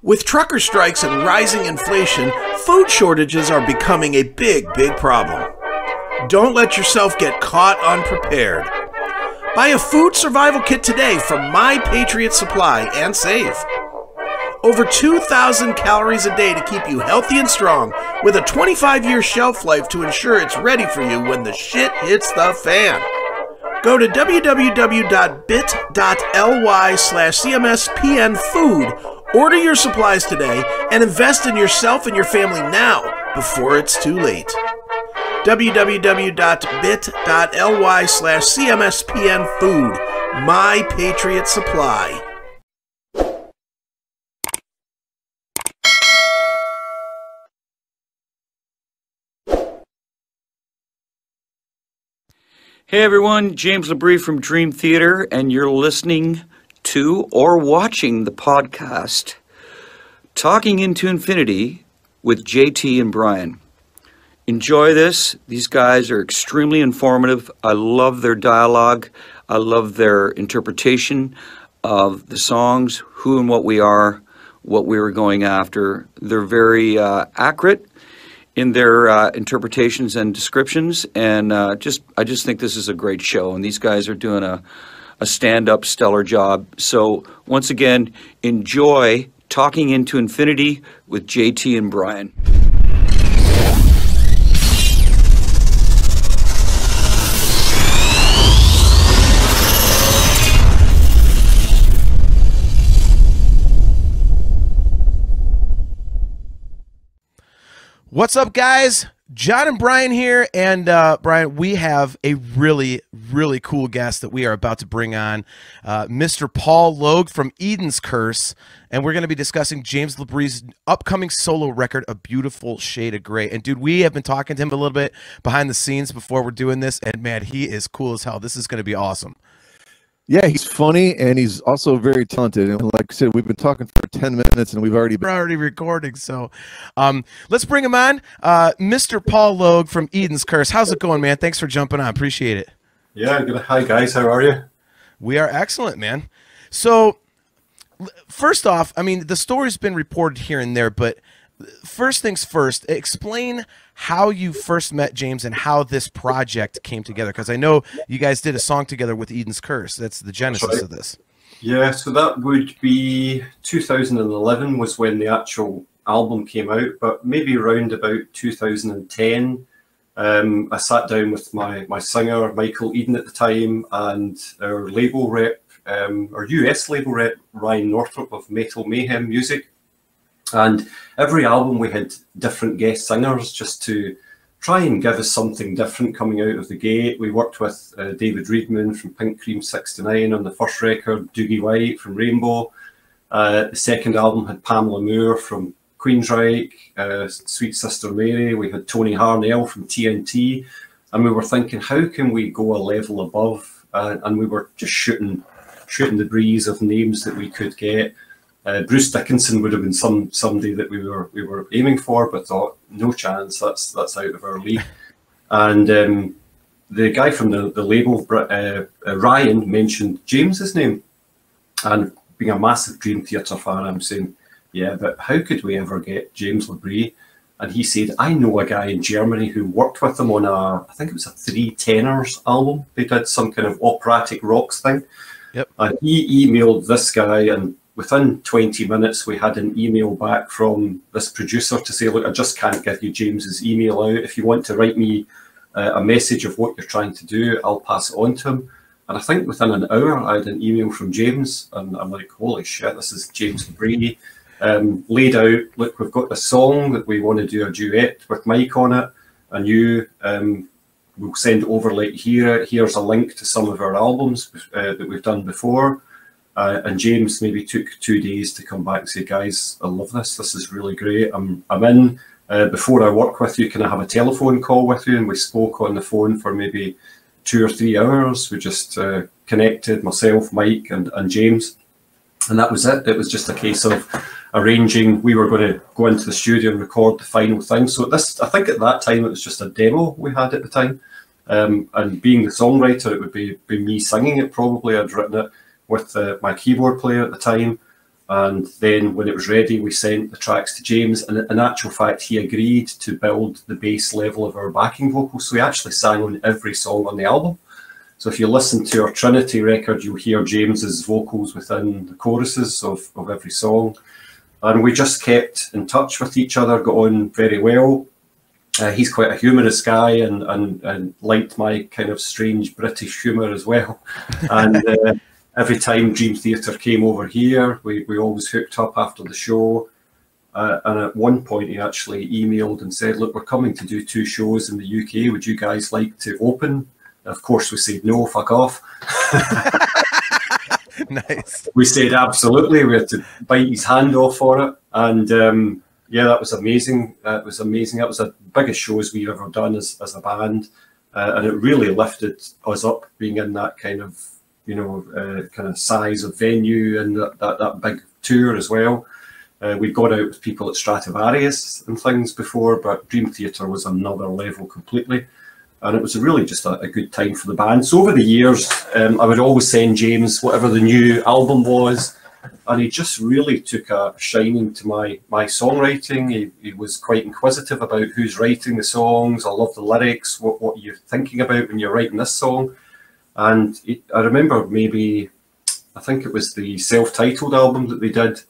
With trucker strikes and rising inflation, food shortages are becoming a big problem. Don't let yourself get caught unprepared. Buy a food survival kit today from My Patriot Supply and save. Over 2,000 calories a day to keep you healthy and strong, with a 25-year shelf life to ensure it's ready for you when the shit hits the fan. Go to www.bit.ly/cmspnfood, order your supplies today, and invest in yourself and your family now before it's too late. www.bit.ly/cmspnfood, My Patriot Supply. Hey everyone, James LaBrie from Dream Theater, and you're listening to or watching the podcast Talking Into Infinity with JT and Brian. Enjoy this. These guys are extremely informative. I love their dialogue. I love their interpretation of the songs, who and what we are, what we were going after. They're very accurate in their interpretations and descriptions, and I just think this is a great show, and these guys are doing a stand-up stellar job. So once again, enjoy Talking Into Infinity with JT and Brian. What's up, guys? John and Brian here, and Brian, we have a really cool guest that we are about to bring on, Mr. Paul Logue from Eden's Curse, and we're going to be discussing James LaBrie's upcoming solo record, A Beautiful Shade of Grey. And dude, we have been talking to him a little bit behind the scenes before we're doing this, and man, he is cool as hell. This is going to be awesome. Yeah, he's funny, and he's also very talented. And like I said, we've been talking for 10 minutes, and we're already recording. So let's bring him on. Mr. Paul Logue from Eden's Curse. How's it going, man? Thanks for jumping on. Appreciate it. Yeah, good. Hi, guys. How are you? We are excellent, man. So first off, I mean, the story's been reported here and there, but first things first, explain how you first met James and how this project came together, because I know you guys did a song together with Eden's Curse. That's the genesis of this. Yeah, so that would be 2011 was when the actual album came out, but maybe around about 2010, I sat down with my singer, Michael Eden at the time, and our label rep, our US label rep, Ryan Northrop of Metal Mayhem Music. And every album we had different guest singers just to try and give us something different coming out of the gate. We worked with David Reedman from Pink Cream 69 on the first record, Doogie White from Rainbow. The second album had Pamela Moore from Queensryche, Sweet Sister Mary. We had Tony Harnell from TNT. And we were thinking, how can we go a level above? And we were just shooting the breeze of names that we could get. Bruce Dickinson would have been somebody that we were aiming for, but thought no chance. That's out of our league. And the guy from the label, Ryan, mentioned James's name, and being a massive Dream Theater fan, I'm saying, yeah, but how could we ever get James LaBrie? And he said, I know a guy in Germany who worked with him on I think it was a Three Tenors album. They did some kind of operatic rocks thing. Yep. And he emailed this guy, and within 20 minutes, we had an email back from this producer to say, look, I just can't give you James's email out. If you want to write me a message of what you're trying to do, I'll pass it on to him. And I think within an hour, I had an email from James, and I'm like, holy shit, this is James LaBrie. Laid out, look, we've got a song that we want to do a duet with Mike on it, and you will send over, like, here's a link to some of our albums that we've done before. And James maybe took 2 days to come back and say, guys, I love this. This is really great. I'm in. Before I work with you, can I have a telephone call with you? And we spoke on the phone for maybe 2 or 3 hours. We just connected, myself, Mike, and James. And that was it. It was just a case of arranging. We were going to go into the studio and record the final thing. So I think at that time, it was just a demo we had at the time. And being the songwriter, it would be me singing it probably. I'd written it with my keyboard player at the time. And then when it was ready, we sent the tracks to James, and in actual fact, he agreed to build the bass level of our backing vocals. So he actually sang on every song on the album. So if you listen to our Trinity record, you'll hear James's vocals within the choruses of every song. And we just kept in touch with each other, got on very well. He's quite a humorous guy and liked my kind of strange British humour as well. And every time Dream Theatre came over here, we always hooked up after the show. And at one point, he actually emailed and said, look, we're coming to do 2 shows in the UK. Would you guys like to open? And of course, we said, no, fuck off. Nice. We said, absolutely. We had to bite his hand off for it. And yeah, that was amazing. It was amazing. That was the biggest shows we've ever done as a band. And it really lifted us up being in that kind of, you know, kind of size of venue and that big tour as well. We'd gone out with people at Stratovarius and things before, but Dream Theatre was another level completely. And it was really just a good time for the band. So over the years, I would always send James whatever the new album was, and he just really took a shining to my songwriting. He was quite inquisitive about who's writing the songs. I love the lyrics. What are you thinking about when you're writing this song? And I remember maybe, I think it was the self-titled album that they did.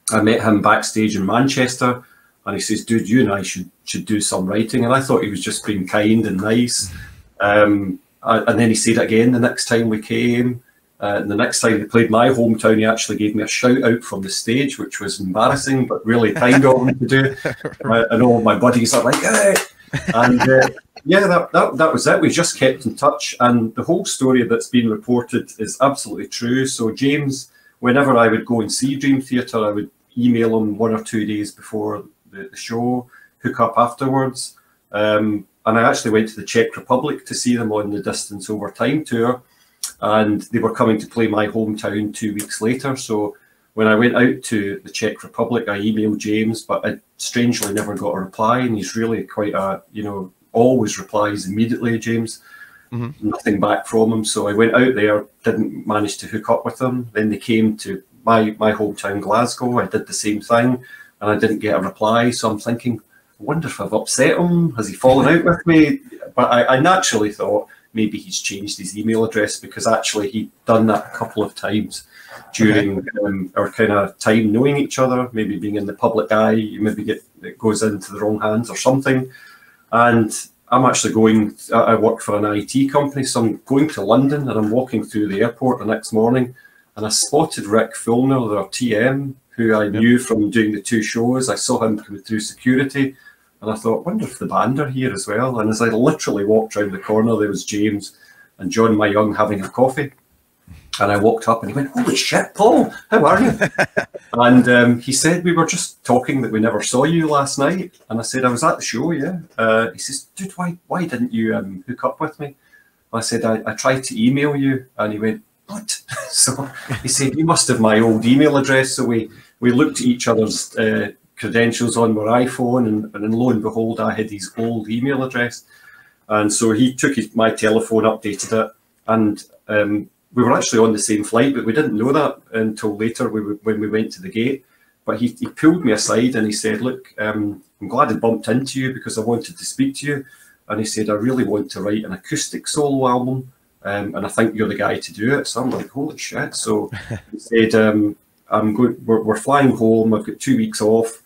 I met him backstage in Manchester, and he says, dude, you and I should do some writing. And I thought he was just being kind and nice. And then he said it again the next time we came. And the next time they played my hometown, he actually gave me a shout out from the stage, which was embarrassing, but really kind of him to do. And all my buddies are like, hey! And yeah, that was it. We just kept in touch. And the whole story that's been reported is absolutely true. So James, whenever I would go and see Dream Theatre, I would email him 1 or 2 days before the show, hook up afterwards. And I actually went to the Czech Republic to see them on the Distance Over Time tour. And they were coming to play my hometown 2 weeks later. So when I went out to the Czech Republic, I emailed James, but I strangely never got a reply. And he's really quite a, you know, always replies immediately, James. Mm-hmm. Nothing back from him. So I went out there, didn't manage to hook up with them. Then they came to my hometown, Glasgow. I did the same thing, and I didn't get a reply. So I'm thinking, I wonder if I've upset him. Has he fallen out with me? But I naturally thought maybe he's changed his email address, because actually he'd done that a couple of times during our kind of time knowing each other, maybe being in the public eye, you maybe it goes into the wrong hands or something. And I'm actually going, I work for an IT company, so I'm going to London, and I'm walking through the airport the next morning, and I spotted Rick Fulner, their TM, who I knew from doing the 2 shows. I saw him coming through security, and I thought, wonder if the band are here as well. And as I literally walked round the corner, there was James and John Myung having a coffee. And I walked up and he went, holy shit, Paul, how are you? And he said, we were just talking that we never saw you last night. And I said, I was at the show, yeah. He says, dude, why didn't you hook up with me? I said, I tried to email you. And he went, what? So he said, you must have my old email address. So we looked at each other's credentials on my iPhone, and then lo and behold, I had his old email address. And so he took my telephone, updated it, and we were actually on the same flight, but we didn't know that until later when we went to the gate. But he pulled me aside and he said, look, I'm glad I bumped into you because I wanted to speak to you. And he said, I really want to write an acoustic solo album, and I think you're the guy to do it. So I'm like, holy shit. So he said, we're flying home, I've got 2 weeks off,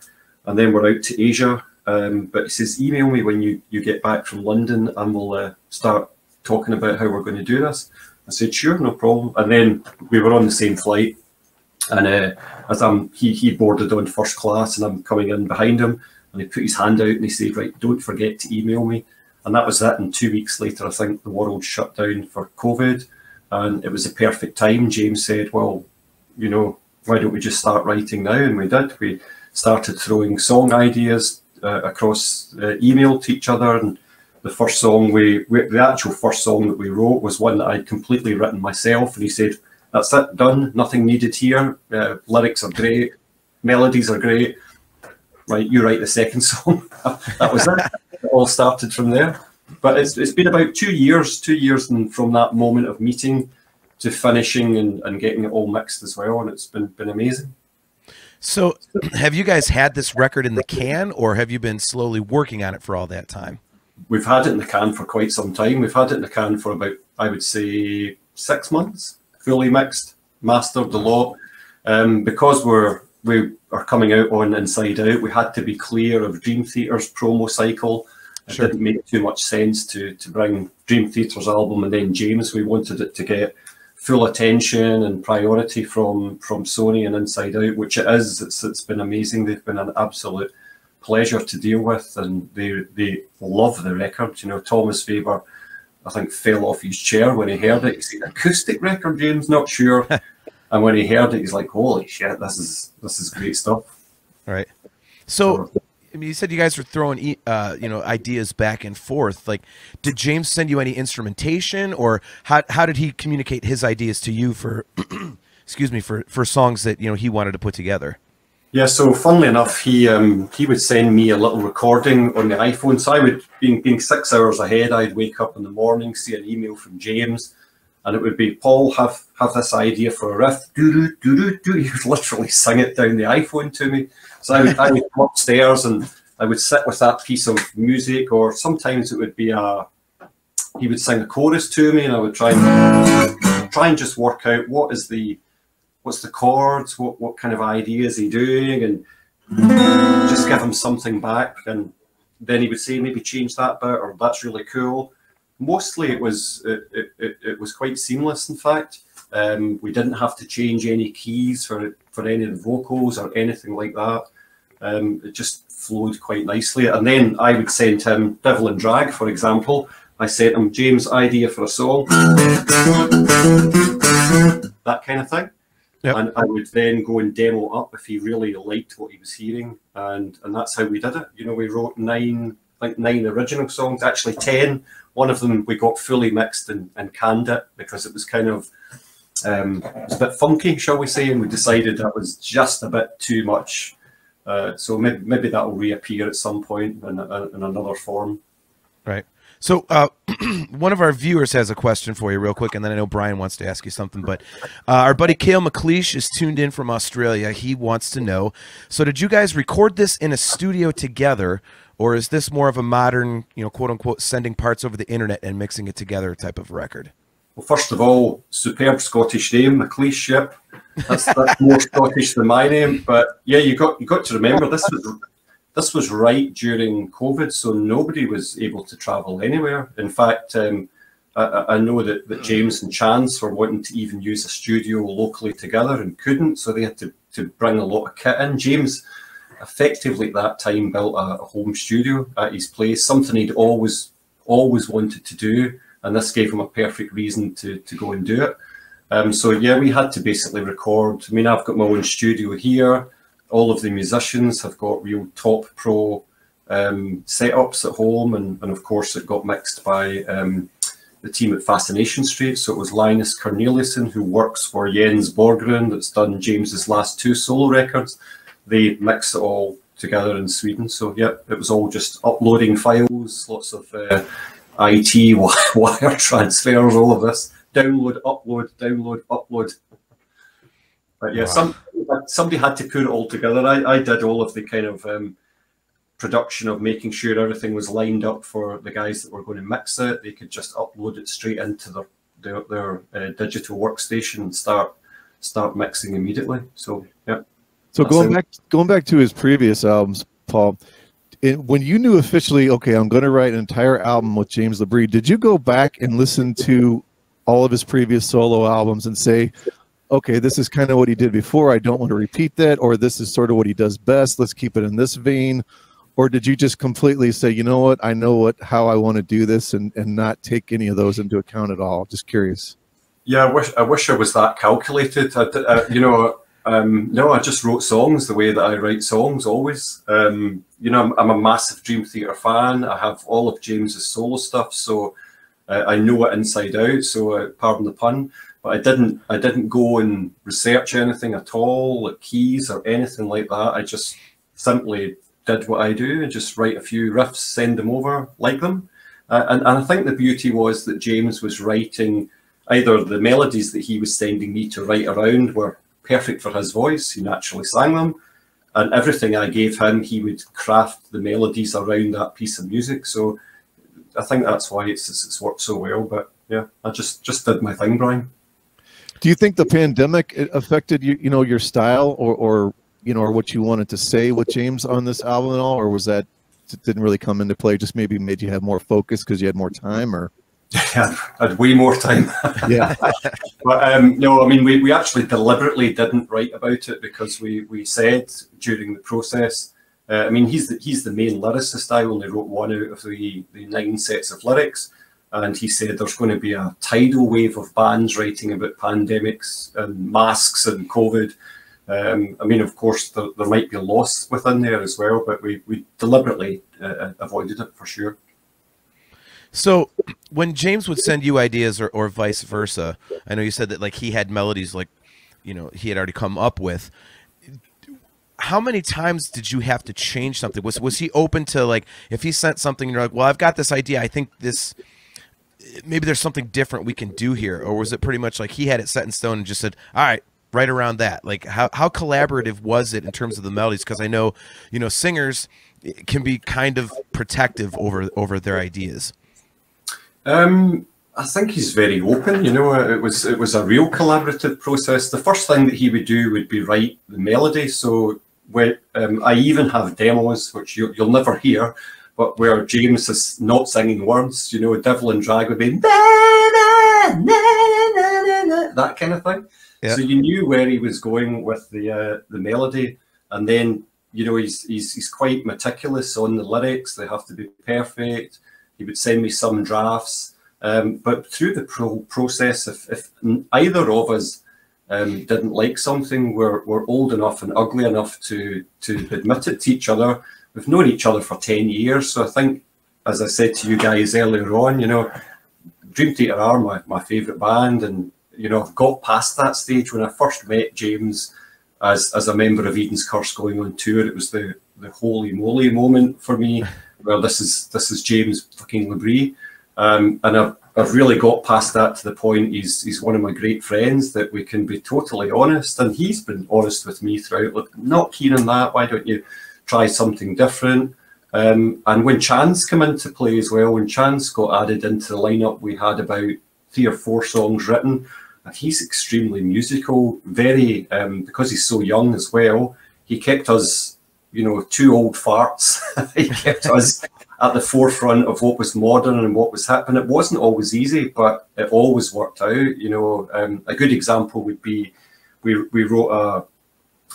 and then we're out to Asia. But he says, email me when you get back from London, and we'll start talking about how we're going to do this. I said, sure, no problem. And then we were on the same flight, and as he boarded on first class, and I'm coming in behind him, and he put his hand out and he said, right, don't forget to email me. And that was it. And 2 weeks later, I think the world shut down for COVID, and it was a perfect time. James said, well, you know, why don't we just start writing now? And we did. We started throwing song ideas across email to each other. And the first song the actual first song that we wrote was one that I'd completely written myself. And he said, that's it, done, nothing needed here. Lyrics are great, melodies are great. Right, you write the second song. That was it. It all started from there. But it's been about 2 years, and from that moment of meeting to finishing and getting it all mixed as well. And it's been amazing. So have you guys had this record in the can, or have you been slowly working on it for all that time? We've had it in the can for quite some time. We've had it in the can for about, I would say, 6 months, fully mixed, mastered the lot. Because we are coming out on Inside Out, we had to be clear of Dream Theater's promo cycle. It Sure. didn't make too much sense to bring Dream Theater's album and then James. We wanted it to get full attention and priority from Sony and Inside Out, which it is. It's been amazing. They've been an absolute pleasure to deal with, and they love the record. You know, Thomas Faber, I think, fell off his chair when he heard it. He said, "Acoustic record, James? Not sure." And when he heard it, he's like, "Holy shit, this is great stuff." All right. So, I mean, you said you guys were throwing, you know, ideas back and forth. Like, did James send you any instrumentation, or how did he communicate his ideas to you for, excuse me, for songs that, you know, he wanted to put together? Yeah, so funnily enough, he would send me a little recording on the iPhone. So I would, being 6 hours ahead, I'd wake up in the morning, see an email from James, and it would be, "Paul, have this idea for a riff." He would literally sing it down the iPhone to me. So I would come upstairs and I would sit with that piece of music, or sometimes it would be he would sing a chorus to me, and I would try and just work out what's the chords, what kind of idea is he doing, and just give him something back. And then he would say, maybe change that bit, or that's really cool. Mostly it was quite seamless. In fact, we didn't have to change any keys for any of the vocals or anything like that. It just flowed quite nicely. And then I would send him Devil and Drag, for example. I sent him, "James, idea for a song," that kind of thing. Yep. And I would then go and demo up if he really liked what he was hearing, and that's how we did it. You know, we wrote 9 original songs, actually 10. One of them we got fully mixed and canned it because it was kind of it was a bit funky, shall we say, and we decided that was just a bit too much. So maybe that will reappear at some point in another form. Right. So one of our viewers has a question for you real quick, and then I know Brian wants to ask you something, but our buddy Cale McLeish is tuned in from Australia. He wants to know, so did you guys record this in a studio together, or is this more of a modern, you know, quote unquote, sending parts over the internet and mixing it together type of record? Well, first of all, superb Scottish name, McLeish. Yep, that's more Scottish than my name. But yeah, you got to remember this was right during COVID, so nobody was able to travel anywhere. In fact, I know that James and Chance were wanting to even use a studio locally together and couldn't, so they had to bring a lot of kit in. James effectively at that time built a home studio at his place, something he'd always wanted to do, and this gave him a perfect reason to go and do it. So yeah, we had to basically record. I mean, I've got my own studio here. All of the musicians have got real top pro setups at home, and of course it got mixed by the team at Fascination Street. So it was Linus Corneliusson, who works for Jens Borggren, that's done James's last 2 solo records. They mixed it all together in Sweden. So yeah, it was all just uploading files, lots of IT wire transfers, all of this. Download, upload. But yeah, somebody had to put it all together. I did all of the kind of production of making sure everything was lined up for the guys that were going to mix it. They could just upload it straight into their digital workstation and start mixing immediately. So yeah. So going back to his previous albums, Paul, when you knew officially, okay, I'm going to write an entire album with James LaBrie, did you go back and listen to all of his previous solo albums and say, okay, this is kind of what he did before, I don't want to repeat that, or this is sort of what he does best, let's keep it in this vein? Or did you just completely say, you know what, I know how I want to do this, and not take any of those into account at all? Just curious. Yeah, I wish I was that calculated. No, I just wrote songs the way that I write songs always. You know, I'm a massive Dream Theater fan. I have all of James's solo stuff, so I know it inside out. So pardon the pun, but I didn't go and research anything at all, like keys or anything like that. I just simply did what I do and just write a few riffs, send them over, like them. And I think the beauty was that James was writing either the melodies that he was sending me to write around were perfect for his voice. He naturally sang them. and everything I gave him, he would craft the melodies around that piece of music. So I think that's why it's worked so well. But yeah, I just did my thing, Brian. Do you think the pandemic affected your style or what you wanted to say with James on this album and all, or was that it didn't really come into play? Just maybe made you have more focus because you had more time, or? Yeah, I had way more time. Yeah. But no, I mean, we actually deliberately didn't write about it because we said during the process, I mean, he's the main lyricist. I only wrote one out of the 9 sets of lyrics. And he said there's going to be a tidal wave of bands writing about pandemics and masks and COVID. I mean, of course, there might be a loss within there as well, but we deliberately avoided it for sure. So when James would send you ideas or vice versa, I know you said that like he had melodies like, he had already come up with. How many times did you have to change something? Was he open to, like, if he sent something and you're like, well, I've got this idea, I think maybe there's something different we can do here? Or was it pretty much like he had it set in stone and just said, all right, right around that? Like how collaborative was it in terms of the melodies? Because I know, singers can be kind of protective over their ideas. I think he's very open. It was a real collaborative process. The first thing that he would do would be write the melody. So when I even have demos, which you'll never hear, but where James is not singing words, Devil and Drag would be na, na, na, na, na, that kind of thing. Yeah. So you knew where he was going with the melody, and then he's quite meticulous on the lyrics. They have to be perfect. He would send me some drafts, but through the process, if either of us didn't like something, we're old enough and ugly enough to admit it to each other. We've known each other for 10 years, so I think, as I said to you guys earlier on, Dream Theater are my favourite band, and I've got past that stage. When I first met James as a member of Eden's Curse going on tour, it was the holy moly moment for me. Well, this is James fucking LaBrie, and I've really got past that to the point he's one of my great friends that we can be totally honest, and he's been honest with me throughout. Look, not keen on that. Why don't you try something different? And when Chance came into play as well, when Chance got added into the lineup, we had about 3 or 4 songs written. And he's extremely musical, very because he's so young as well. He kept us, 2 old farts. He kept us at the forefront of what was modern and what was happening. It wasn't always easy, but it always worked out. A good example would be we wrote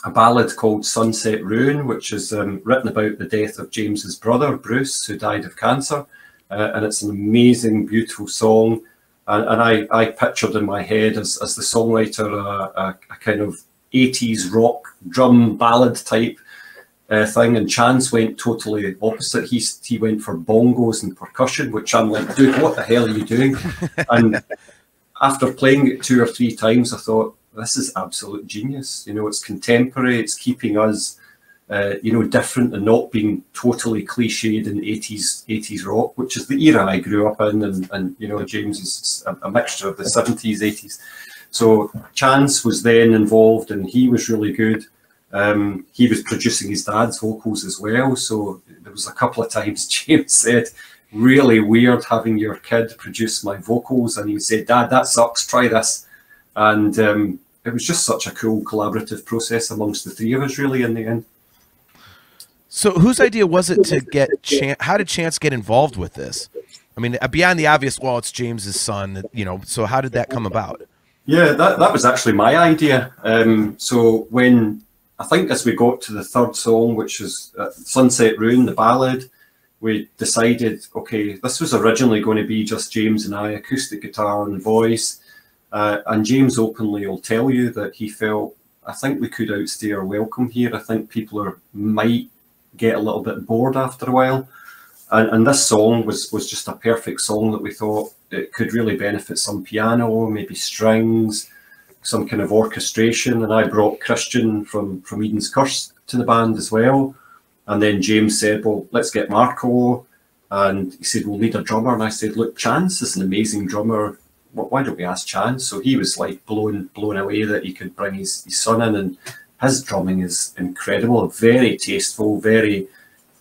a ballad called Sunset Ruin, which is written about the death of James's brother, Bruce, who died of cancer. And it's an amazing, beautiful song. And I pictured in my head as the songwriter a kind of 80s rock drum ballad type thing. And Chance went totally opposite. He went for bongos and percussion, which I'm like, dude, what the hell are you doing? And after playing it 2 or 3 times, I thought, this is absolute genius. It's contemporary. It's keeping us, different and not being totally cliched in 80s rock, which is the era I grew up in. And James is a mixture of the 70s, 80s. So Chance was then involved, and he was really good. He was producing his dad's vocals as well. So there was a couple of times James said, really weird having your kid produce my vocals. And he would say, Dad, that sucks. Try this. And it was just such a cool collaborative process amongst the 3 of us, really, in the end. So whose idea was it to get how did Chance get involved with this? I mean, beyond the obvious, well, it's James's son, so how did that come about? Yeah, that was actually my idea. So when, I think as we got to the 3rd song, which is Sunset Ruin, the ballad, we decided, okay, this was originally going to be just James and I, acoustic guitar and voice. And James openly will tell you that he felt, I think we could outstay our welcome here. I think people might get a little bit bored after a while. And this song was just a perfect song that we thought it could really benefit some piano, maybe strings, some kind of orchestration. And I brought Christian from Eden's Curse to the band as well. And then James said, well, let's get Marco. And he said, we'll need a drummer. And I said, look, Chance is an amazing drummer. Why don't we ask Chance? So he was like blown away that he could bring his son in and his drumming is incredible, very tasteful, very,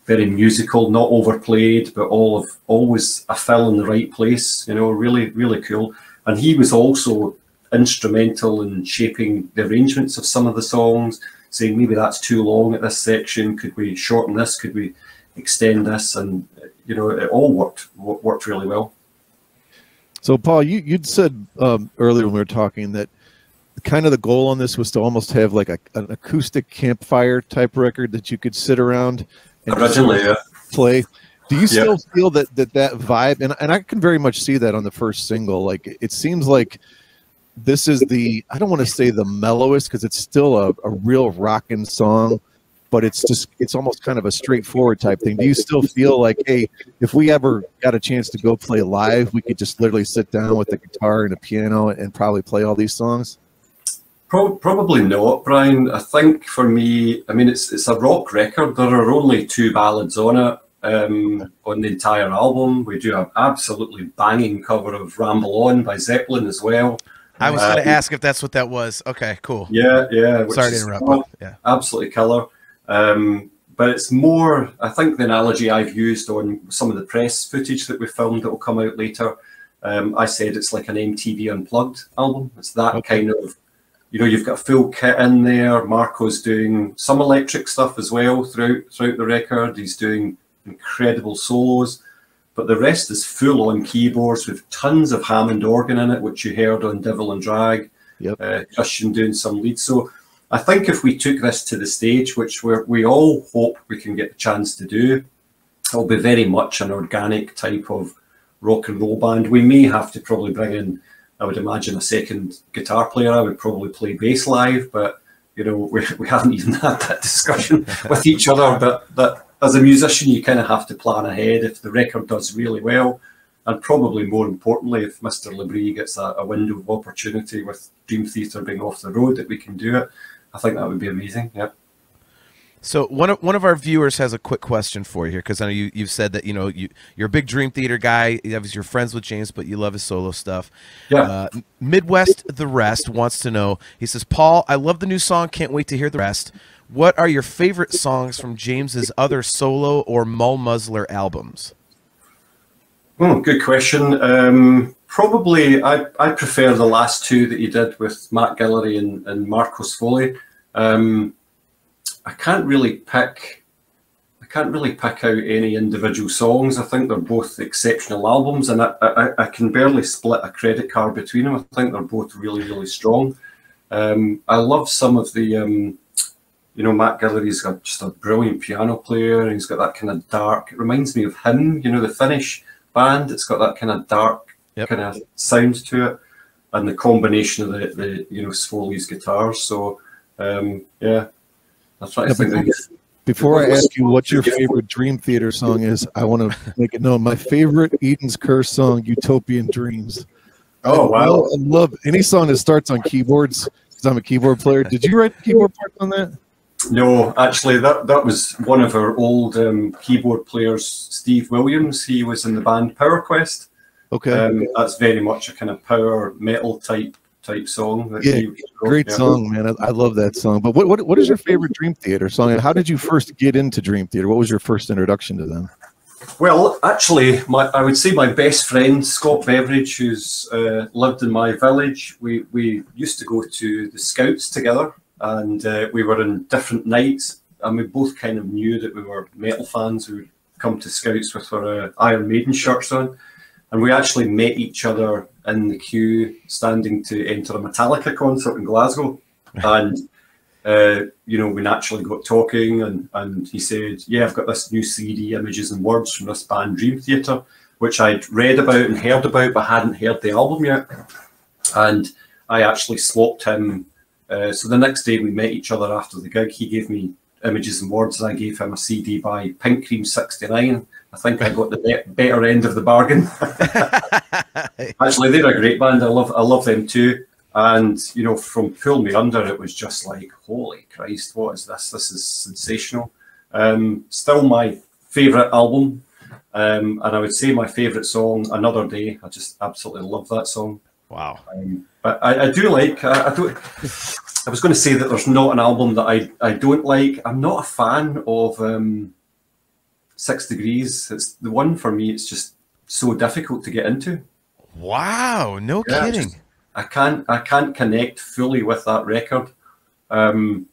very musical, not overplayed, but always a fill in the right place, you know, really, really cool. And he was also instrumental in shaping the arrangements of some of the songs, saying maybe that's too long at this section, could we shorten this, could we extend this? And, you know, it all worked really well. So, Paul, you'd said earlier when we were talking that kind of the goal on this was to almost have like an acoustic campfire type record that you could sit around and originally, yeah, play. Do you still feel that vibe? And I can very much see that on the first single. Like, it seems like this is the, I don't want to say the mellowest, because it's still a real rockin' song, but it's almost kind of a straightforward type thing. Do you still feel like, hey, if we ever got a chance to go play live, we could just literally sit down with a guitar and a piano and probably play all these songs? Probably not, Brian. I think for me, I mean, it's a rock record. There are only 2 ballads on it, on the entire album. We do an absolutely banging cover of Ramble On by Zeppelin as well. I was going to ask if that's what that was. Okay, cool. Yeah. Sorry to interrupt. Yeah, absolutely killer. But it's more, I think the analogy I've used on some of the press footage that we filmed that will come out later, I said it's like an MTV Unplugged album. It's that kind of, you know, you've got a full kit in there. Marco's doing some electric stuff as well throughout the record. He's doing incredible solos, but the rest is full on keyboards with tons of Hammond organ in it, which you heard on Devil and Drag. Christian doing some leads. So I think if we took this to the stage, which we all hope we can get the chance to do, it'll be very much an organic type of rock and roll band. We may have to probably bring in, I would imagine, a second guitar player. I would probably play bass live, but you know, we haven't even had that discussion with each other. But that as a musician, you kind of have to plan ahead if the record does really well, and probably more importantly, if Mr. LaBrie gets a window of opportunity with Dream Theater being off the road, that we can do it. I think that would be amazing. Yeah. So one of our viewers has a quick question for you here, because I know you've said that, you know, you're a big Dream Theater guy. You're friends with James, but you love his solo stuff. Yeah. Midwest the Rest wants to know. He says, Paul, I love the new song. Can't wait to hear the rest. What are your favorite songs from James's other solo or Mull Muzzler albums? Oh, good question. Probably I prefer the last 2 that you did with Matt Guillory and Marcos Foley. I can't really pick out any individual songs. I think they're both exceptional albums, and I can barely split a credit card between them. I think they're both really, really strong. I love some of the, you know, Matt Guillory's got just a brilliant piano player, and he's got that kind of dark, it reminds me of him, you know, the Finnish band. It's got that kind of dark kind of sound to it, and the combination of the you know, Foley's guitars. So yeah, that's what I think. Before I ask you what your favorite Dream Theater song is, I want to make it known. My favorite Eden's Curse song, Utopian Dreams. Oh, wow. I love any song that starts on keyboards, because I'm a keyboard player. Did you write the keyboard parts on that? No, actually, that was one of our old keyboard players, Steve Williams. He was in the band Power Quest. Okay. That's very much a kind of power metal type song. That yeah, great song, man. I love that song. But what is your favorite Dream Theater song, and how did you first get into Dream Theater? What was your first introduction to them? Well, actually, I would say my best friend, Scott Beveridge, who's lived in my village, we used to go to the Scouts together, and we were in different nights, and we both kind of knew that we were metal fans who would come to Scouts with our Iron Maiden shirts on. And we actually met each other in the queue, standing to enter a Metallica concert in Glasgow. And, you know, we naturally got talking, and he said, yeah, I've got this new CD, Images and Words, from this band Dream Theater, which I'd read about and heard about, but hadn't heard the album yet. And I actually swapped him. So the next day we met each other after the gig. He gave me Images and Words, and I gave him a CD by Pink Cream 69. I think I got the better end of the bargain. Actually, they're a great band. I love them too. And you know, from Pull Me Under, it was just like, holy Christ, what is this? This is sensational. Still my favourite album, and I would say my favourite song, Another Day. I just absolutely love that song. Wow. But I do like. I I was going to say that there's not an album that I don't like. I'm not a fan of 6 Degrees. It's the one for me. It's just so difficult to get into. Wow, no kidding. I can't connect fully with that record. And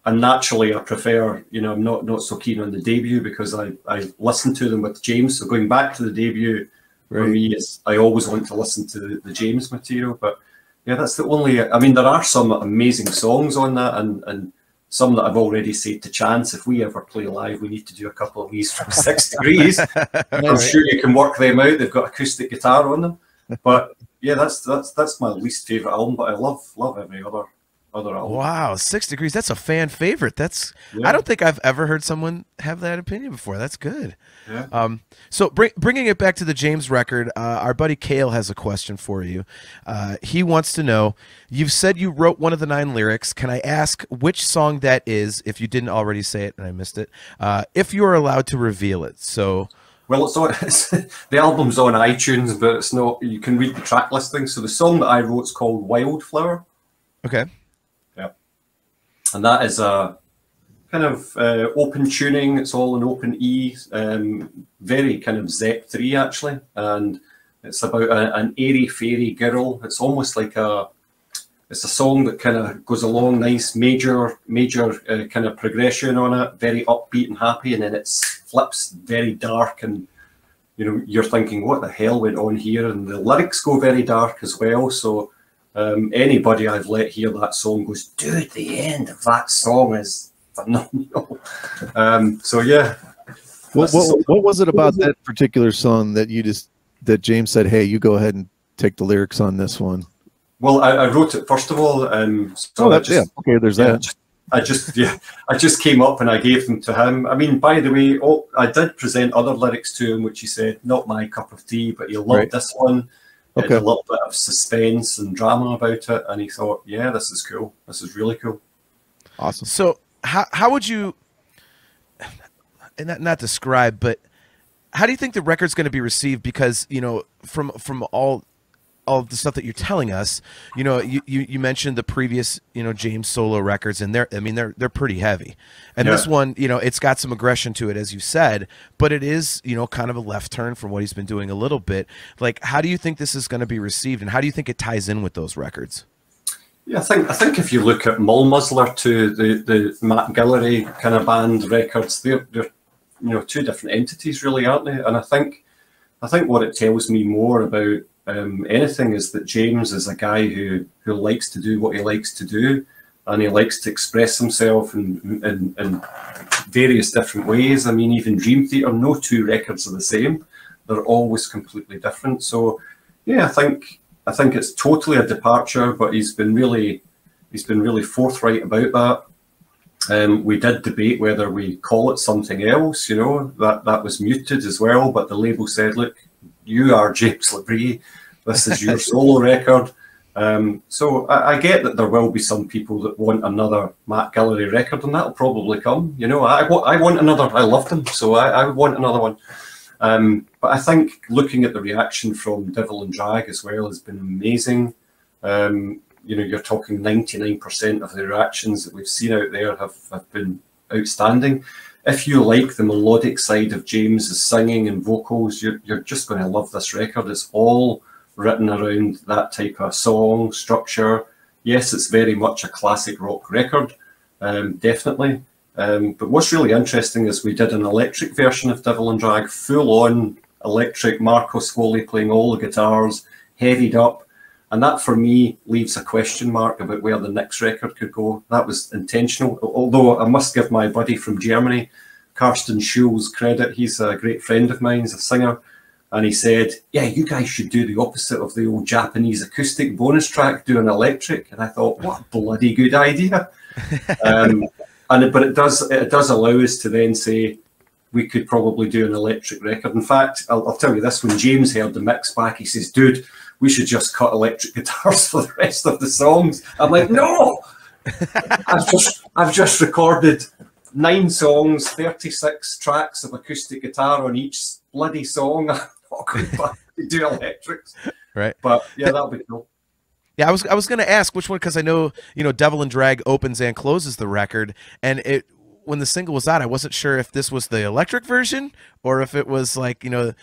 naturally, I prefer, I'm not so keen on the debut because I listened to them with James. So going back to the debut, for me, I always want to listen to the James material. But yeah, that's the only. I mean, there are some amazing songs on that, and some that I've already said to Chance. If we ever play live, we need to do a couple of these from 6 Degrees. I'm sure you can work them out. They've got acoustic guitar on them. But yeah, that's my least favorite album. But I love every other album. Wow, 6 Degrees. That's a fan favorite. I don't think I've ever heard someone have that opinion before. That's good. Yeah. So bringing it back to the James record, our buddy Cale has a question for you. He wants to know, you've said you wrote one of the 9 lyrics. Can I ask which song that is, if you didn't already say it and I missed it, if you're allowed to reveal it? So... Well, the album's on iTunes, but it's not. You can read the track listing. So the song that I wrote is called Wildflower. Okay. Yeah. And that is a kind of open tuning. It's all in open E, very kind of Zep3 actually. And it's about an airy-fairy girl. It's almost like it's a song that kind of goes along nice, major kind of progression on it, very upbeat and happy, and then it flips very dark, and you're thinking, what the hell went on here? And the lyrics go very dark as well. So anybody I've let hear that song goes, dude, the end of that song is phenomenal. So yeah. What was it about that particular song that that James said, hey, you go ahead and take the lyrics on this one? Well, I wrote it first of all. So okay. There's that. I just came up and I gave them to him. I mean, by the way, I did present other lyrics to him, which he said, not my cup of tea, but he loved this one. It had a little bit of suspense and drama about it, and he thought, yeah, this is cool. This is really cool. Awesome. So how would you, not describe, but how do you think the record's going to be received? Because, from all the stuff that you're telling us, you mentioned the previous, James solo records, and they're pretty heavy. And this one, it's got some aggression to it, as you said, but it is, kind of a left turn from what he's been doing a little bit. Like, how do you think this is going to be received, and how do you think it ties in with those records? Yeah, I think if you look at Mullmuzzler to the Matt Guillory kind of band records, they're two different entities really, aren't they? And I think what it tells me more about anything is that James is a guy who likes to do what he likes to do, and he likes to express himself in various different ways. I mean, even Dream Theater, no 2 records are the same. They're always completely different. So yeah, I think it's totally a departure, but he's been really forthright about that. We did debate whether we call it something else, that was muted as well, but the label said, look, you are James LaBrie, this is your solo record. So I get that there will be some people that want another Matt Guillory record, and that'll probably come. I want another. I loved him, so I would want another one. But I think looking at the reaction from Devil and Drag as well has been amazing. You're talking 99% of the reactions that we've seen out there have been outstanding. If you like the melodic side of James's singing and vocals, you're just going to love this record. It's all written around that type of song structure. Yes, it's very much a classic rock record, definitely. But what's really interesting is we did an electric version of Devil and Drag, full-on electric, Marcos Foley playing all the guitars, heavied up. And that, for me, leaves a question mark about where the next record could go. That was intentional, although I must give my buddy from Germany, Karsten Schulz, credit. He's a great friend of mine, he's a singer. And he said, yeah, you guys should do the opposite of the old Japanese acoustic bonus track, do an electric. And I thought, what a bloody good idea. But it does allow us to then say, we could probably do an electric record. In fact, I'll tell you this, when James heard the mix back, he says, dude, we should just cut electric guitars for the rest of the songs. I'm like, no! I've just recorded 9 songs, 36 tracks of acoustic guitar on each bloody song. I'm not going back to do electrics. Right. But yeah, that'll be cool. Yeah, I was going to ask which one, because I know, you know, Devil and Drag opens and closes the record, and it, when the single was out, I wasn't sure if this was the electric version or if it was like, you know,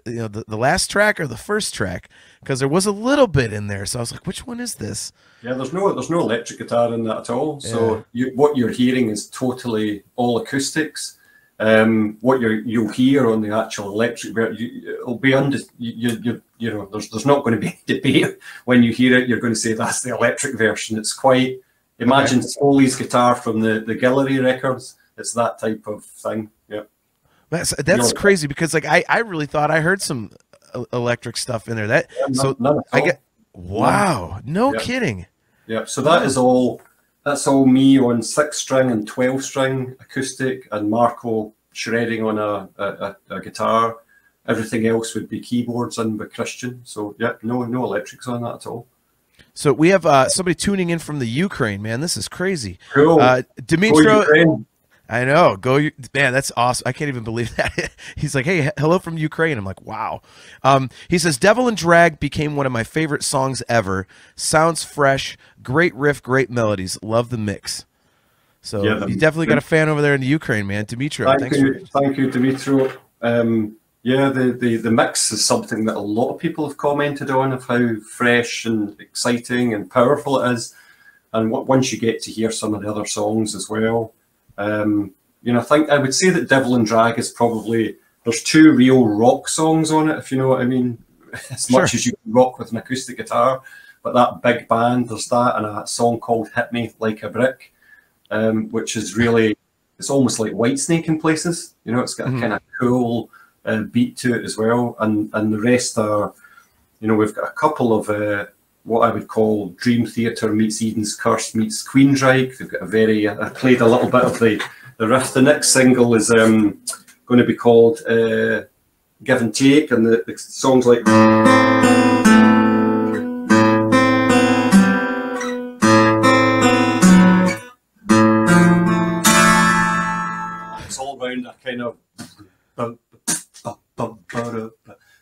the last track or the first track, because there was a little bit in there. So I was like, which one is this? Yeah, there's no electric guitar in that at all. So what you're hearing is totally all acoustics. What you'll hear on the actual electric, it'll be you know, there's not going to be a debate when you hear it. You're going to say that's the electric version. It's quite, imagine Foley's guitar from the Guillory records. It's that type of thing. Yeah, that's crazy, because like I really thought I heard some electric stuff in there. That none I get, wow, no kidding. Yeah, so that's all me on 6-string and 12-string acoustic, and Marco shredding on a guitar. Everything else would be keyboards and by Christian. So yeah, no electrics on that at all. So we have somebody tuning in from the Ukraine, man. This is crazy. Cool. Dimitro, I know. Man, that's awesome. I can't even believe that. He's like, hey, hello from Ukraine. I'm like, wow. He says, Devil and Drag became one of my favorite songs ever. Sounds fresh, great riff, great melodies. Love the mix. So you definitely got a fan over there in the Ukraine, man. Dimitro, thank you, Dimitro. Yeah, the mix is something that a lot of people have commented on, of how fresh and exciting and powerful it is. And once you get to hear some of the other songs as well, you know, I would say that Devil and Drag is probably, there's 2 real rock songs on it, if you know what I mean, as much as you can rock with an acoustic guitar. But that big band, there's that, and a song called Hit Me Like a Brick, which is really, it's almost like Whitesnake in places. You know, it's got a kind of cool beat to it as well. And the rest are, you know, we've got a couple of what I would call Dream Theater meets Eden's Curse meets Queensryche. They've got a very, I played a little bit of the riff. The next single is going to be called Give and Take, and the song's like... It's all around a kind of...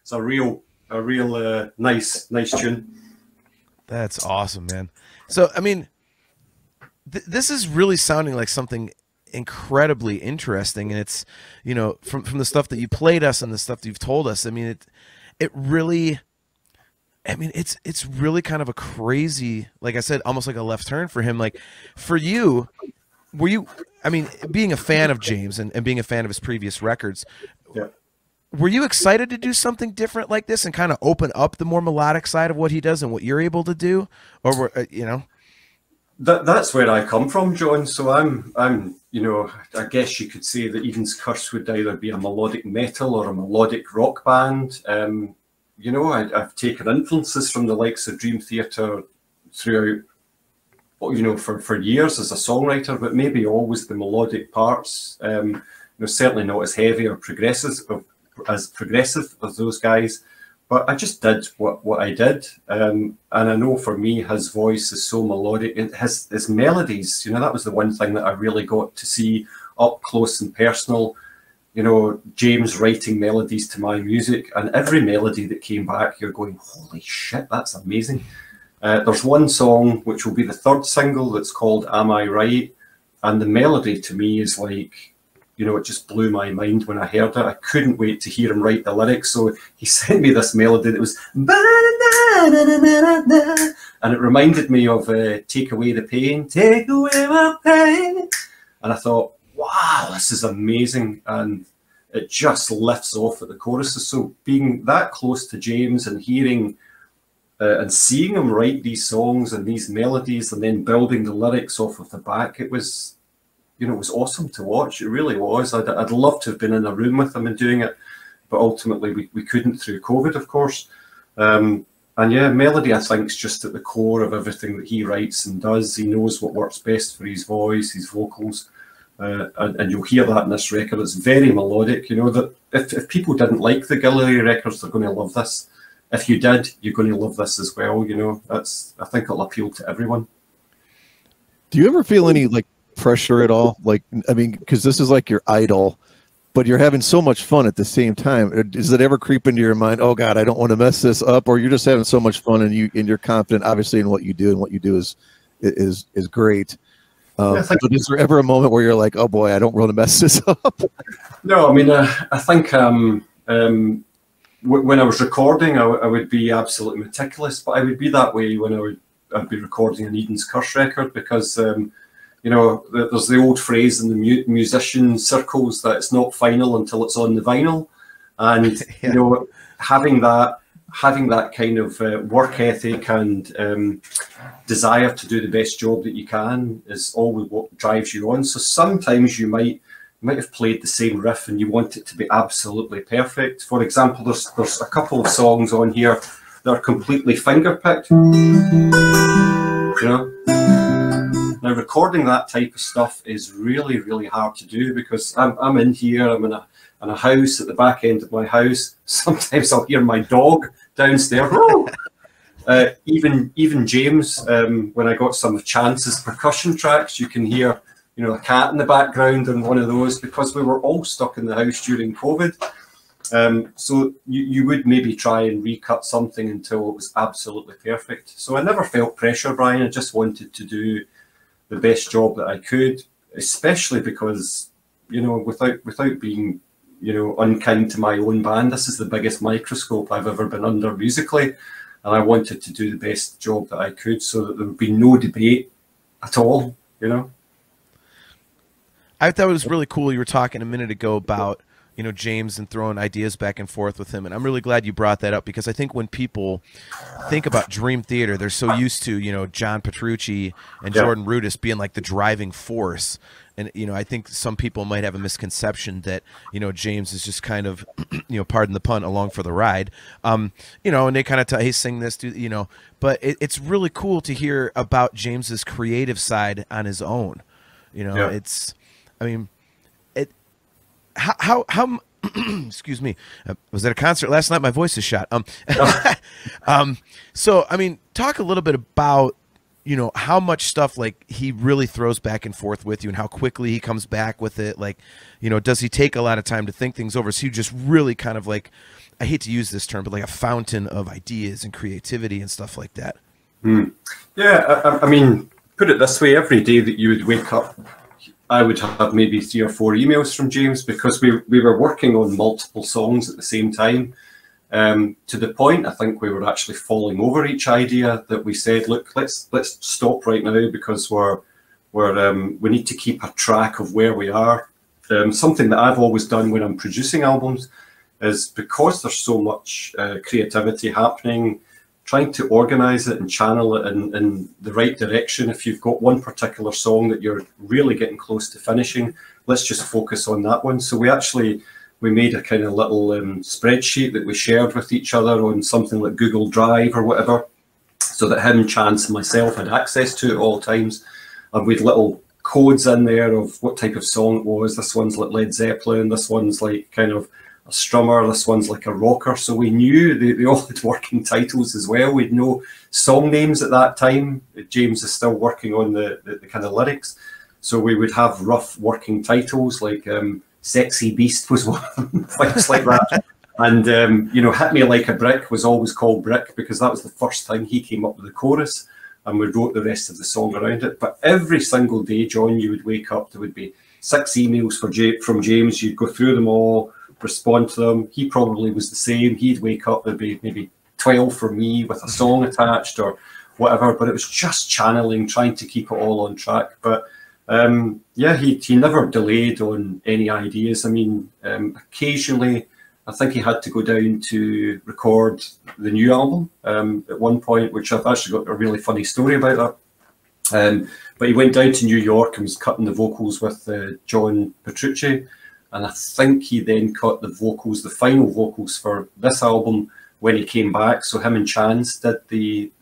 It's a real nice tune. That's awesome, man. So, I mean, this is really sounding like something incredibly interesting, and it's, you know, from the stuff that you played us and the stuff that you've told us, I mean, it really, I mean, it's really kind of a crazy, like I said, almost like a left turn for him. Like, for you, were you, I mean, being a fan of James and being a fan of his previous records, were you excited to do something different like this and kind of open up the more melodic side of what he does and what you're able to do? Or were, you know? That's where I come from, John. So I'm, you know, I guess you could say that Eden's Curse would either be a melodic metal or a melodic rock band. You know, I've taken influences from the likes of Dream Theater throughout, you know, for years as a songwriter, but maybe always the melodic parts. You know, certainly not as heavy or progressive as those guys, but I just did what I did, and I know for me his voice is so melodic, and his melodies, you know, that was the one thing that I really got to see up close and personal. You know, James writing melodies to my music, and every melody that came back, you're going, holy shit, that's amazing. There's one song which will be the 3rd single that's called Am I Right, and the melody to me is like, you know, it just blew my mind when I heard it. I couldn't wait to hear him write the lyrics. So he sent me this melody that was, and it reminded me of Take Away the Pain, Take Away My Pain. And I thought, wow, this is amazing. And it just lifts off at the choruses. So being that close to James and hearing and seeing him write these songs and these melodies and then building the lyrics off of the back, it was, you know, it was awesome to watch. It really was. I'd love to have been in a room with him and doing it, but ultimately we couldn't through COVID, of course. And yeah, melody, I think, is just at the core of everything that he writes and does. He knows what works best for his voice, his vocals, and you'll hear that in this record. It's very melodic. You know, that if people didn't like the Guillory records, they're going to love this. If you did, you're going to love this as well. You know, I think it'll appeal to everyone. Do you ever feel any like pressure at all? Like, I mean, because this is like your idol, but you're having so much fun at the same time. Does it ever creep into your mind, oh God, I don't want to mess this up? Or you're just having so much fun and you're confident obviously in what you do, and what you do is great. But is there ever a moment where you're like, oh boy, I don't want to mess this up? No, I mean, I think when I was recording, I would be absolutely meticulous, but I would be that way when I'd be recording an Eden's Curse record, because you know, there's the old phrase in the musician circles that it's not final until it's on the vinyl, and you know, having that kind of work ethic and desire to do the best job that you can is always what drives you on. So sometimes you might have played the same riff and you want it to be absolutely perfect. For example, there's a couple of songs on here that are completely fingerpicked. You know, now recording that type of stuff is really, really hard to do, because I'm in here, I'm in a house at the back end of my house. Sometimes I'll hear my dog downstairs. Even James, when I got some of Chance's percussion tracks, you can hear, you know, a cat in the background on one of those, because we were all stuck in the house during COVID. So you would maybe try and recut something until it was absolutely perfect. So I never felt pressure, Brian. I just wanted to do the best job that I could, especially because, you know, without being, you know, unkind to my own band, this is the biggest microscope I've ever been under musically, and I wanted to do the best job that I could so that there would be no debate at all, you know. I thought it was really cool. You were talking a minute ago about, you know, James and throwing ideas back and forth with him, and I'm really glad you brought that up, because I think when people think about Dream Theater, they're so used to, you know, John Petrucci and Jordan Rudess being like the driving force. And, you know, I think some people might have a misconception that, you know, James is just kind of, you know, pardon the pun, along for the ride. You know, and they kind of hey, sing this, you know, but it's really cool to hear about James's creative side on his own. You know, it's, I mean, how excuse me, was at a concert last night, my voice is shot. So I mean, talk a little bit about, you know, how much stuff like he really throws back and forth with you, and how quickly he comes back with it. Like, you know, does he take a lot of time to think things over? So you just really kind of like, I hate to use this term, but like a fountain of ideas and creativity and stuff like that. Yeah, I mean, put it this way, every day that you would wake up, I would have maybe 3 or 4 emails from James, because we were working on multiple songs at the same time, to the point I think we were actually falling over each idea, that we said, look, let's stop right now, because we need to keep a track of where we are. Something that I've always done when I'm producing albums is, because there's so much creativity happening, trying to organize it and channel it in the right direction. If you've got one particular song that you're really getting close to finishing, let's just focus on that one. So we made a kind of little spreadsheet that we shared with each other on something like Google Drive or whatever, so that him, Chance, and myself had access to it at all times. And we'd little codes in there of what type of song it was. This one's like Led Zeppelin, this one's like kind of a strummer, this one's like a rocker. So we knew they all had working titles as well. We'd know song names at that time. James is still working on the kind of lyrics. So we would have rough working titles, like Sexy Beast was one of them, things like that. And, you know, Hit Me Like a Brick was always called Brick, because that was the first thing he came up with the chorus, and we wrote the rest of the song around it. But every single day, John, you would wake up, there would be 6 emails from James. You'd go through them all, respond to them. He probably was the same. He'd wake up, there'd be maybe 12 for me with a song attached or whatever, but it was just channeling, trying to keep it all on track. But yeah, he never delayed on any ideas. I mean, occasionally I think he had to go down to record the new album at one point, which I've actually got a really funny story about that. But he went down to New York and was cutting the vocals with John Petrucci. And I think he then cut the vocals, the final vocals for this album when he came back. So him and Chance did the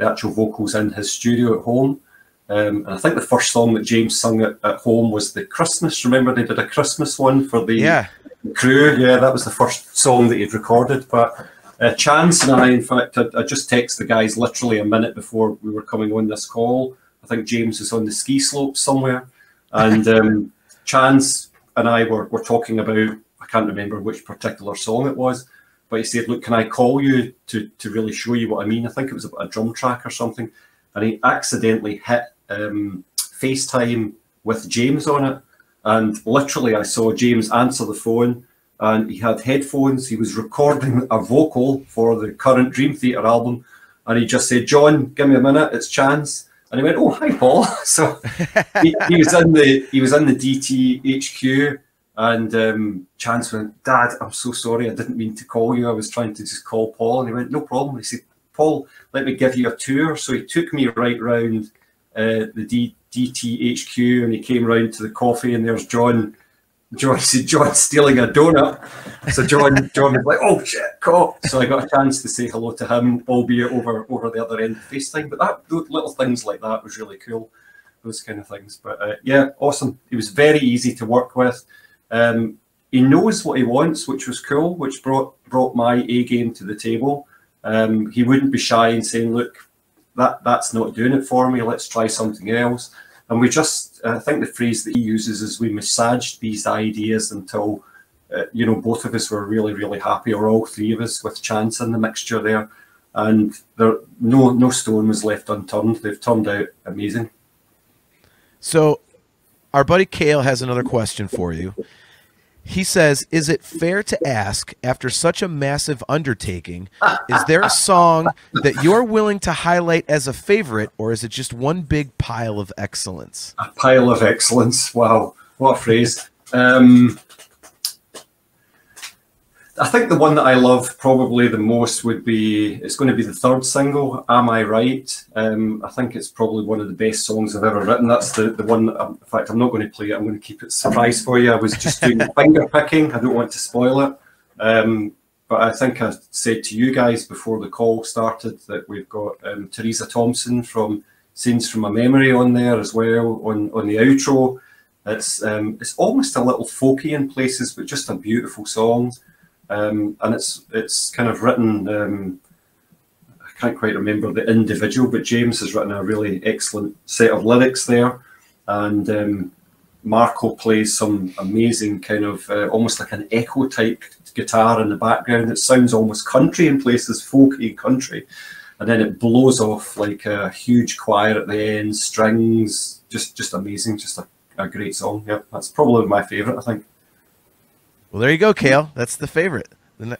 actual vocals in his studio at home. And I think the first song that James sung at home was the Christmas. Remember they did a Christmas one for the crew? Yeah, that was the first song that he'd recorded. But Chance and I, in fact, I just texted the guys literally a minute before we were coming on this call. I think James was on the ski slope somewhere. And Chance and I were talking about, I can't remember which particular song it was, but he said, look, can I call you to really show you what I mean? I think it was a drum track or something. And he accidentally hit FaceTime with James on it. And literally I saw James answer the phone, and he had headphones. He was recording a vocal for the current Dream Theater album. And he just said, John, give me a minute, it's Chance. And he went, oh, hi, Paul. So he was in the DT HQ. And Chance went, Dad, I'm so sorry, I didn't mean to call you. I was trying to just call Paul. And he went, no problem. He said, Paul, let me give you a tour. So he took me right round the DT HQ, and he came round to the coffee, and there's John. John said, John's stealing a donut. So John was like, oh shit, caught. So I got a chance to say hello to him, albeit over the other end of FaceTime. But those little things like that was really cool, those kind of things. But yeah, awesome. He was very easy to work with. He knows what he wants, which was cool, which brought my A game to the table. He wouldn't be shy in saying, look, that's not doing it for me, let's try something else. And we just, I think the phrase that he uses is, we massaged these ideas until, you know, both of us were really, really happy, or all three of us, with Chance in the mixture there. And no stone was left unturned. They've turned out amazing. So our buddy Cale has another question for you. He says, is it fair to ask, after such a massive undertaking, is there a song that you're willing to highlight as a favorite, or is it just one big pile of excellence? A pile of excellence. Wow, what a phrase. I think the one that I love probably the most would be, it's going to be the third single, Am I Right? I think it's probably one of the best songs I've ever written. That's the one, in fact, I'm not going to play it. I'm going to keep it a surprise for you. I was just doing finger picking. I don't want to spoil it. But I think I said to you guys before the call started that we've got Teresa Thompson from Scenes from a Memory on there as well, on the outro. It's almost a little folky in places, but just a beautiful song. And it's kind of written, I can't quite remember the individual, but James has written a really excellent set of lyrics there. And Marco plays some amazing kind of, almost like an echo type guitar in the background. It sounds almost country in places, folky country. And then it blows off like a huge choir at the end, strings, just amazing, just a great song. Yeah, that's probably my favorite, I think. Well, there you go, Cale. That's the favorite.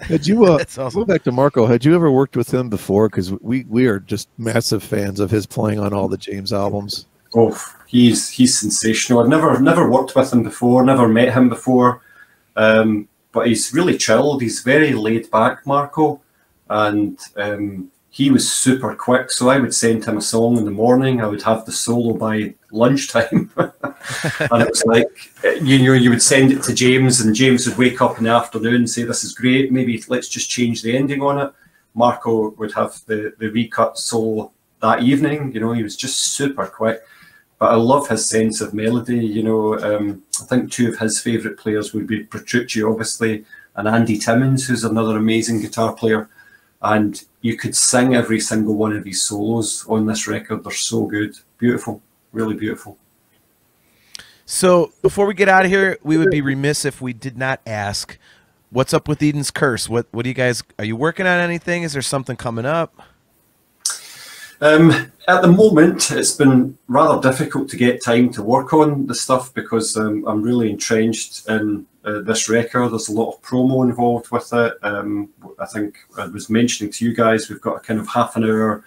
Had you That's awesome. go back to Marco? Had you ever worked with him before? Because we are just massive fans of his playing on all the James albums. Oh, he's sensational. I've never worked with him before, never met him before, but he's really chilled. He's very laid back, Marco, and he was super quick. So I would send him a song in the morning. I would have the solo by lunchtime. And it was like, you would send it to James, and James would wake up in the afternoon and say, this is great, maybe let's just change the ending on it. Marco would have the recut solo that evening. You know, he was just super quick. But I love his sense of melody. You know, I think two of his favourite players would be Petrucci, obviously, and Andy Timmins, who's another amazing guitar player. And you could sing every single one of his solos on this record. They're so good. Beautiful. Really beautiful. So before we get out of here, we would be remiss if we did not ask, what's up with Eden's Curse? What do you guys, are you working on anything? Is there something coming up? At the moment, it's been rather difficult to get time to work on the stuff because I'm really entrenched in this record. There's a lot of promo involved with it. I think I was mentioning to you guys, we've got a kind of half an hour,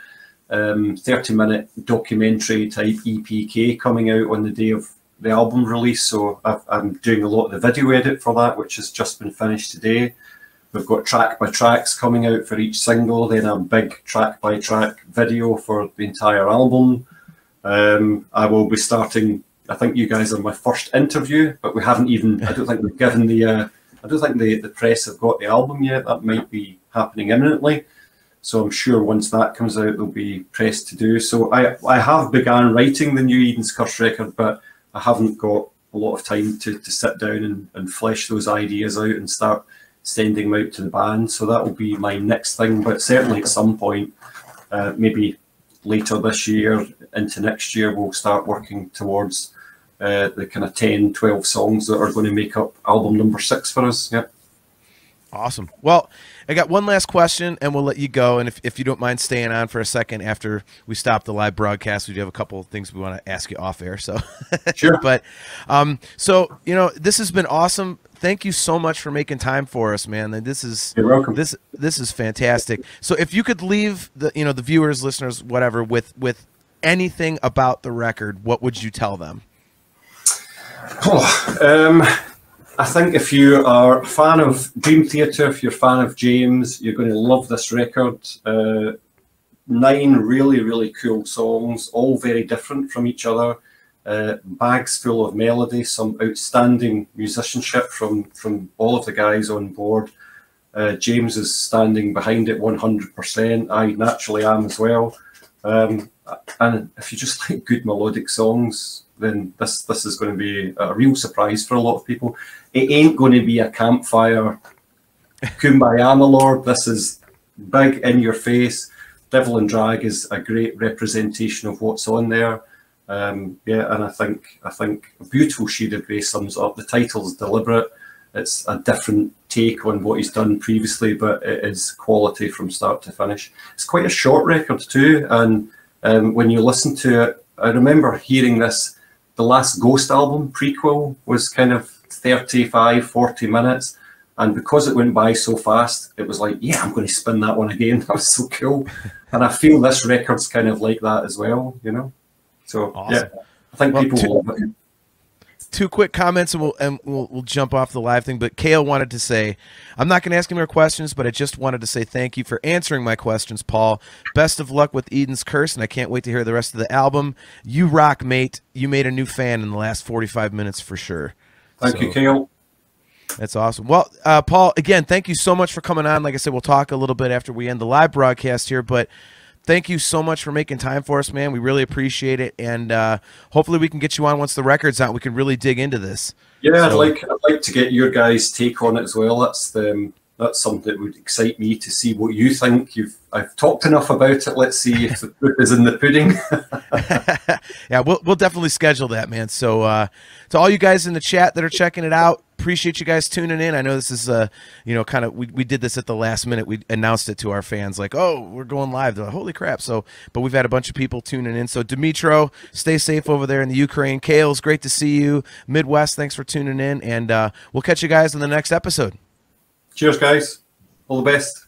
30-minute documentary type EPK coming out on the day of the album release. So I'm doing a lot of the video edit for that, which has just been finished today. We've got track by tracks coming out for each single, then a big track by track video for the entire album. I will be starting, I think you guys are my first interview, but we haven't even, I don't think we've given the, I don't think the press have got the album yet. That might be happening imminently. So I'm sure once that comes out, there'll be press to do. So I have begun writing the new Eden's Curse record, but I haven't got a lot of time to sit down and flesh those ideas out and start sending them out to the band. So that will be my next thing, but certainly at some point, maybe later this year into next year, we'll start working towards the kind of 10, 12 songs that are going to make up album number 6 for us. Yeah. Awesome. Well, I got one last question, and we'll let you go. And if you don't mind staying on for a second after we stop the live broadcast, we do have a couple of things we want to ask you off air. So, sure. But, so this has been awesome. Thank you so much for making time for us, man. This is You're welcome. This is fantastic. So, if you could leave the the viewers, listeners, whatever, with anything about the record, what would you tell them? I think if you are a fan of Dream Theater, if you're a fan of James, you're going to love this record. 9 really, really cool songs, all very different from each other. Bags full of melody, some outstanding musicianship from all of the guys on board. James is standing behind it 100%. I naturally am as well. And if you just like good melodic songs, then this is going to be a real surprise for a lot of people. It ain't going to be a campfire Kumbaya, my lord. This is big, in your face. Devil and Drag is a great representation of what's on there. Yeah, and I think A Beautiful Shade of Grey sums up. The title's deliberate. It's a different take on what he's done previously, but it is quality from start to finish. It's quite a short record too, and when you listen to it, I remember hearing this. The last Ghost album, Prequel, was kind of 35, 40 minutes. And because it went by so fast, it was like, yeah, I'm going to spin that one again. That was so cool. And I feel this record's kind of like that as well, So, awesome. Yeah, I think people will love it. 2 quick comments, and we'll jump off the live thing. But Kale wanted to say, I'm not going to ask him more questions, but I just wanted to say thank you for answering my questions, Paul. Best of luck with Eden's Curse, and I can't wait to hear the rest of the album. You rock, mate. You made a new fan in the last 45 minutes for sure. Thank you, Kale. That's awesome. Well, Paul, again, thank you so much for coming on. Like I said, we'll talk a little bit after we end the live broadcast here, but thank you so much for making time for us, man. We really appreciate it, and hopefully we can get you on once the record's out. We can really dig into this. Yeah, so, I'd like to get your guys' take on it as well. That's something that would excite me to see what you think. I've talked enough about it. Let's see if the proof is in the pudding. Yeah, we'll definitely schedule that, man. So to all you guys in the chat that are checking it out, appreciate you guys tuning in. I know this is kind of we did this at the last minute. We announced it to our fans like, oh, we're going live. They're like, holy crap. But we've had a bunch of people tuning in. So Dimitro, stay safe over there in the Ukraine. Kale's great to see you. Midwest, thanks for tuning in, and we'll catch you guys in the next episode. Cheers, guys. All the best.